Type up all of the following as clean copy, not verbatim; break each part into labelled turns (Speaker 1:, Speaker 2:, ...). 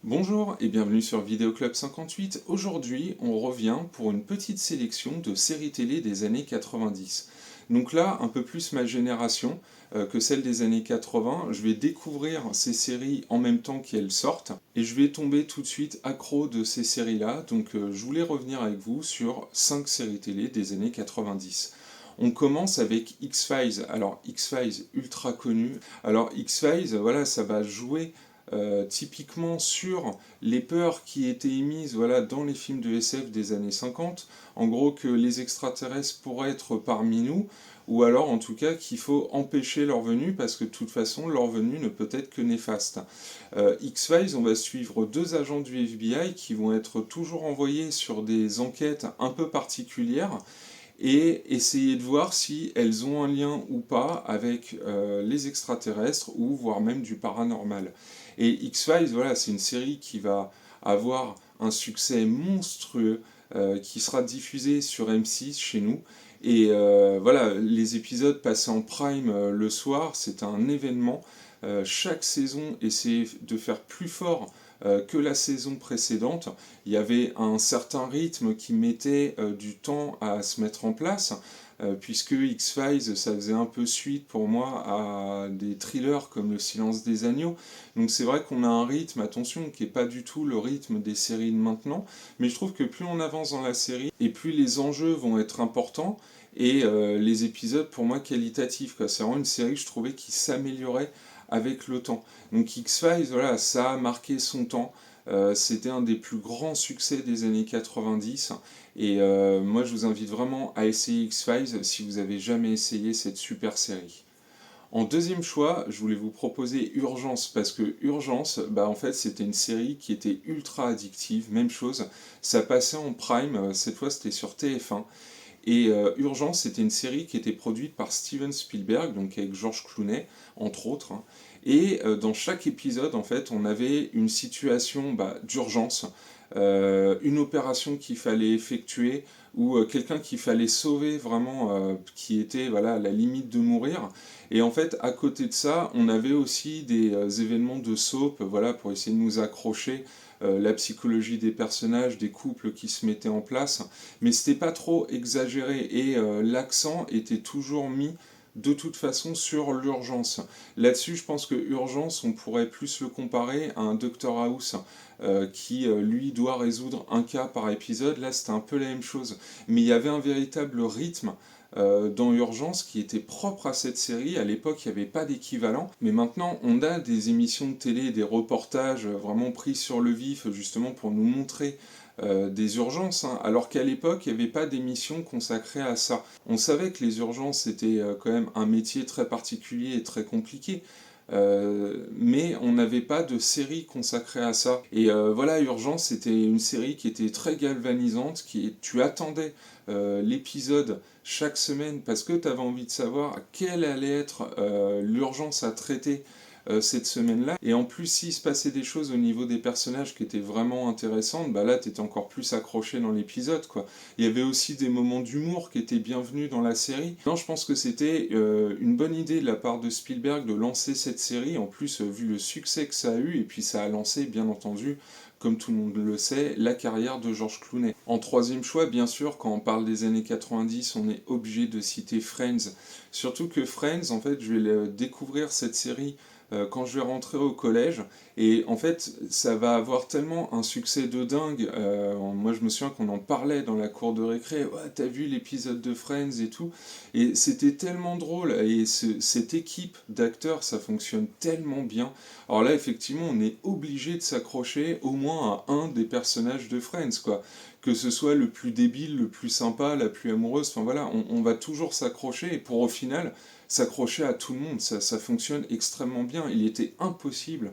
Speaker 1: Bonjour et bienvenue sur Vidéo Club 58. Aujourd'hui, on revient pour une petite sélection de séries télé des années 90. Donc là, un peu plus ma génération que celle des années 80. Je vais découvrir ces séries en même temps qu'elles sortent et je vais tomber tout de suite accro de ces séries-là. Donc je voulais revenir avec vous sur 5 séries télé des années 90. On commence avec X-Files. Alors X-Files ultra connu. Alors X-Files, voilà, ça va jouer typiquement sur les peurs qui étaient émises voilà, dans les films de SF des années 50, en gros que les extraterrestres pourraient être parmi nous, ou alors en tout cas qu'il faut empêcher leur venue parce que de toute façon leur venue ne peut être que néfaste. X-Files, on va suivre deux agents du FBI qui vont être toujours envoyés sur des enquêtes un peu particulières et essayer de voir si elles ont un lien ou pas avec les extraterrestres ou voire même du paranormal. Et X-Files, voilà, c'est une série qui va avoir un succès monstrueux qui sera diffusé sur M6 chez nous. Et voilà, les épisodes passés en prime le soir, c'est un événement. Chaque saison essaie de faire plus fort que la saison précédente. Il y avait un certain rythme qui mettait du temps à se mettre en place, puisque X-Files, ça faisait un peu suite pour moi à des thrillers comme Le Silence des Agneaux. Donc c'est vrai qu'on a un rythme, attention, qui n'est pas du tout le rythme des séries de maintenant, mais je trouve que plus on avance dans la série, et plus les enjeux vont être importants, et les épisodes pour moi qualitatifs. C'est vraiment une série que je trouvais qui s'améliorait avec le temps. Donc X-Files, voilà, ça a marqué son temps. C'était un des plus grands succès des années 90 et moi je vous invite vraiment à essayer X-Files si vous avez jamais essayé cette super série. En deuxième choix, je voulais vous proposer Urgence parce que Urgence, bah en fait c'était une série qui était ultra addictive, même chose, ça passait en prime, cette fois c'était sur TF1 et Urgence, c'était une série qui était produite par Steven Spielberg, donc avec George Clooney, entre autres. Hein. Et dans chaque épisode, en fait, on avait une situation d'urgence, une opération qu'il fallait effectuer, ou quelqu'un qu'il fallait sauver vraiment, qui était voilà, à la limite de mourir. Et en fait, à côté de ça, on avait aussi des événements de soap, voilà, pour essayer de nous accrocher la psychologie des personnages, des couples qui se mettaient en place, mais c'était pas trop exagéré et l'accent était toujours mis de toute façon sur l'urgence. Là-dessus, je pense que Urgence, on pourrait plus le comparer à un Dr House qui, lui, doit résoudre un cas par épisode. Là, c'était un peu la même chose. Mais il y avait un véritable rythme dans Urgence qui était propre à cette série. À l'époque, il n'y avait pas d'équivalent. Mais maintenant, on a des émissions de télé, des reportages vraiment pris sur le vif, justement pour nous montrer des urgences, hein, alors qu'à l'époque, il n'y avait pas d'émission consacrée à ça. On savait que les urgences c'était quand même un métier très particulier et très compliqué, mais on n'avait pas de série consacrée à ça. Et voilà, Urgence, c'était une série qui était très galvanisante, tu attendais l'épisode chaque semaine parce que tu avais envie de savoir quelle allait être l'urgence à traiter cette semaine-là. Et en plus, s'il se passait des choses au niveau des personnages qui étaient vraiment intéressantes, bah là, t'étais encore plus accroché dans l'épisode, quoi. Il y avait aussi des moments d'humour qui étaient bienvenus dans la série. Non, je pense que c'était une bonne idée de la part de Spielberg de lancer cette série, en plus, vu le succès que ça a eu, et puis ça a lancé, bien entendu, comme tout le monde le sait, la carrière de George Clooney. En troisième choix, bien sûr, quand on parle des années 90, on est obligé de citer Friends. Surtout que Friends, en fait, je vais découvrir cette série quand je vais rentrer au collège. Et en fait, ça va avoir tellement un succès de dingue. Moi, je me souviens qu'on en parlait dans la cour de récré. Ouais, t'as vu l'épisode de Friends et tout. Et c'était tellement drôle. Et cette équipe d'acteurs, ça fonctionne tellement bien. Alors là, effectivement, on est obligé de s'accrocher au moins à un des personnages de Friends, quoi. Que ce soit le plus débile, le plus sympa, la plus amoureuse. Enfin voilà, on va toujours s'accrocher. Et pour au final s'accrocher à tout le monde. Ça fonctionne extrêmement bien. Il était impossible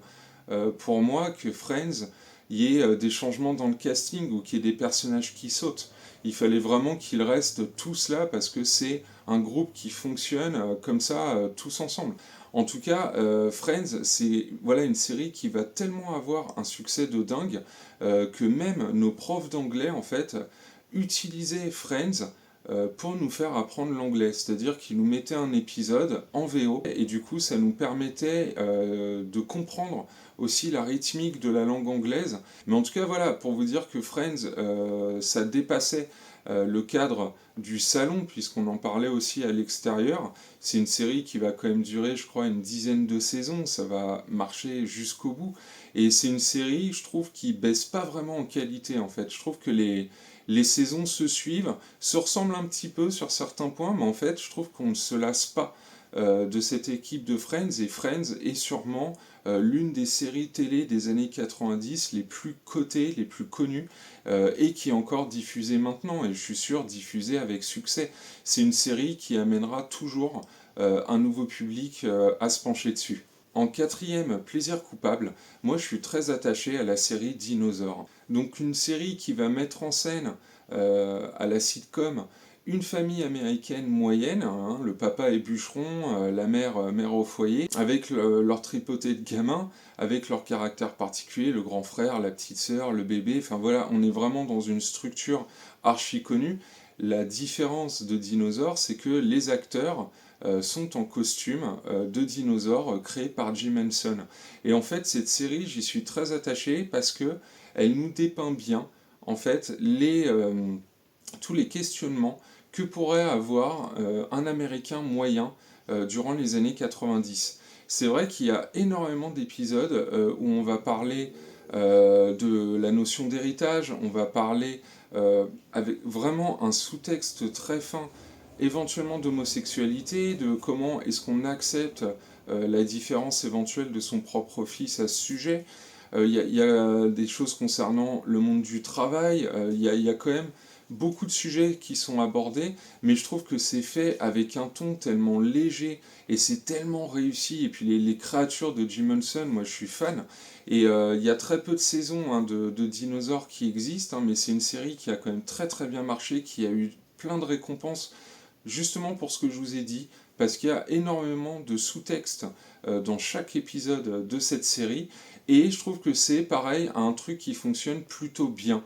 Speaker 1: pour moi que Friends y ait des changements dans le casting ou qu'il y ait des personnages qui sautent. Il fallait vraiment qu'ils restent tous là parce que c'est un groupe qui fonctionne comme ça, tous ensemble. En tout cas, Friends, c'est voilà une série qui va tellement avoir un succès de dingue que même nos profs d'anglais en fait utilisaient Friends pour nous faire apprendre l'anglais, c'est-à-dire qu'ils nous mettaient un épisode en VO et du coup ça nous permettait de comprendre aussi la rythmique de la langue anglaise. Mais en tout cas voilà, pour vous dire que Friends, ça dépassait le cadre du salon, puisqu'on en parlait aussi à l'extérieur. C'est une série qui va quand même durer, je crois, une dizaine de saisons, ça va marcher jusqu'au bout. Et c'est une série, je trouve, qui baisse pas vraiment en qualité, en fait. Je trouve que les saisons se suivent, se ressemblent un petit peu sur certains points, mais en fait, je trouve qu'on ne se lasse pas de cette équipe de Friends, et Friends est sûrement l'une des séries télé des années 90 les plus cotées, les plus connues, et qui est encore diffusée maintenant, et je suis sûr diffusée avec succès. C'est une série qui amènera toujours un nouveau public à se pencher dessus. En quatrième plaisir coupable, moi je suis très attaché à la série Dinosaures. Donc une série qui va mettre en scène à la sitcom une famille américaine moyenne, hein, le papa est bûcheron, la mère mère au foyer, avec leur tripoté de gamins, avec leur caractère particulier, le grand frère, la petite sœur, le bébé, enfin voilà, on est vraiment dans une structure archi connue. La différence de Dinosaures, c'est que les acteurs sont en costume de dinosaures créés par Jim Henson. Et en fait, cette série, j'y suis très attaché parce que elle nous dépeint bien, en fait, tous les questionnements que pourrait avoir un Américain moyen durant les années 90. C'est vrai qu'il y a énormément d'épisodes où on va parler de la notion d'héritage, on va parler avec vraiment un sous-texte très fin, éventuellement d'homosexualité, de comment est-ce qu'on accepte la différence éventuelle de son propre fils à ce sujet. Y a des choses concernant le monde du travail, y a quand même beaucoup de sujets qui sont abordés, mais je trouve que c'est fait avec un ton tellement léger et c'est tellement réussi. Et puis les créatures de Jim Henson, moi je suis fan. Et il y a très peu de saisons hein, de dinosaures qui existent, hein, mais c'est une série qui a quand même très très bien marché, qui a eu plein de récompenses justement pour ce que je vous ai dit, parce qu'il y a énormément de sous-textes dans chaque épisode de cette série, et je trouve que c'est pareil, un truc qui fonctionne plutôt bien.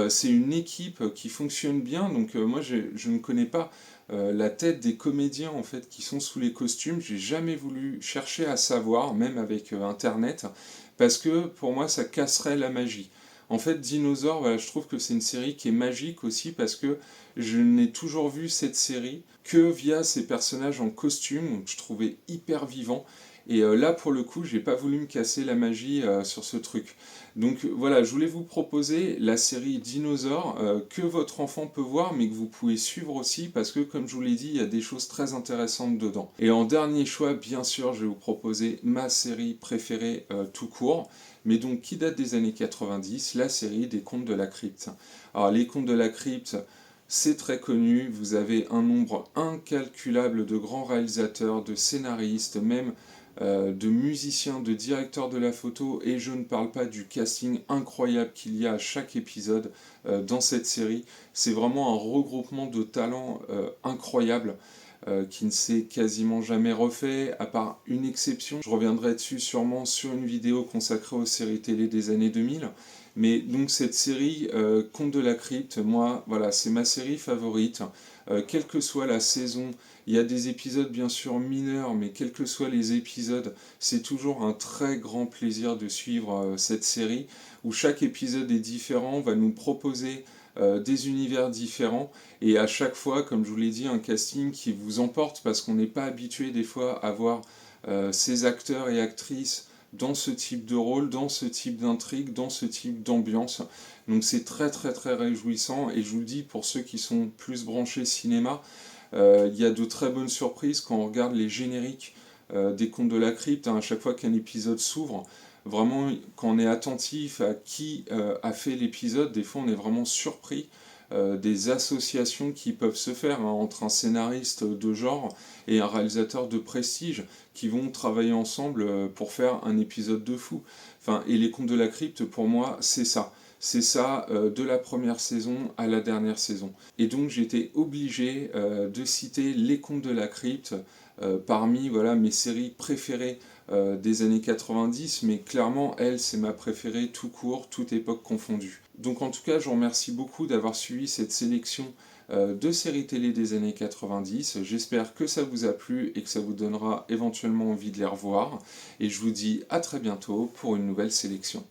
Speaker 1: C'est une équipe qui fonctionne bien, donc moi je ne connais pas la tête des comédiens en fait qui sont sous les costumes, j'ai jamais voulu chercher à savoir, même avec Internet, parce que pour moi ça casserait la magie. En fait, Dinosaure, voilà, je trouve que c'est une série qui est magique aussi parce que je n'ai toujours vu cette série que via ces personnages en costume, donc je trouvais hyper vivant. Et là, pour le coup, j'ai pas voulu me casser la magie sur ce truc. Donc voilà, je voulais vous proposer la série Dinosaure que votre enfant peut voir, mais que vous pouvez suivre aussi, parce que comme je vous l'ai dit, il y a des choses très intéressantes dedans. Et en dernier choix, bien sûr, je vais vous proposer ma série préférée tout court, mais donc qui date des années 90, la série des Contes de la Crypte. Alors les Contes de la Crypte, c'est très connu, vous avez un nombre incalculable de grands réalisateurs, de scénaristes, même de musiciens, de directeurs de la photo, et je ne parle pas du casting incroyable qu'il y a à chaque épisode dans cette série. C'est vraiment un regroupement de talents incroyables qui ne s'est quasiment jamais refait, à part une exception. Je reviendrai dessus sûrement sur une vidéo consacrée aux séries télé des années 2000. Mais donc cette série, Contes de la Crypte, moi, voilà, c'est ma série favorite. Quelle que soit la saison, il y a des épisodes bien sûr mineurs, mais quels que soient les épisodes, c'est toujours un très grand plaisir de suivre cette série, où chaque épisode est différent, va nous proposer des univers différents, et à chaque fois, comme je vous l'ai dit, un casting qui vous emporte, parce qu'on n'est pas habitué des fois à voir ces acteurs et actrices dans ce type de rôle, dans ce type d'intrigue, dans ce type d'ambiance. Donc c'est très très très réjouissant, et je vous le dis pour ceux qui sont plus branchés cinéma, il y a de très bonnes surprises quand on regarde les génériques des Contes de la Crypte, hein, à chaque fois qu'un épisode s'ouvre. Vraiment, quand on est attentif à qui a fait l'épisode, des fois on est vraiment surpris des associations qui peuvent se faire hein, entre un scénariste de genre et un réalisateur de prestige qui vont travailler ensemble pour faire un épisode de fou. Enfin, et les Contes de la Crypte, pour moi, c'est ça. C'est ça de la première saison à la dernière saison. Et donc j'étais obligé de citer les Contes de la Crypte parmi voilà, mes séries préférées des années 90, mais clairement, elle, c'est ma préférée tout court, toute époque confondue. Donc en tout cas, je vous remercie beaucoup d'avoir suivi cette sélection de séries télé des années 90. J'espère que ça vous a plu et que ça vous donnera éventuellement envie de les revoir. Et je vous dis à très bientôt pour une nouvelle sélection.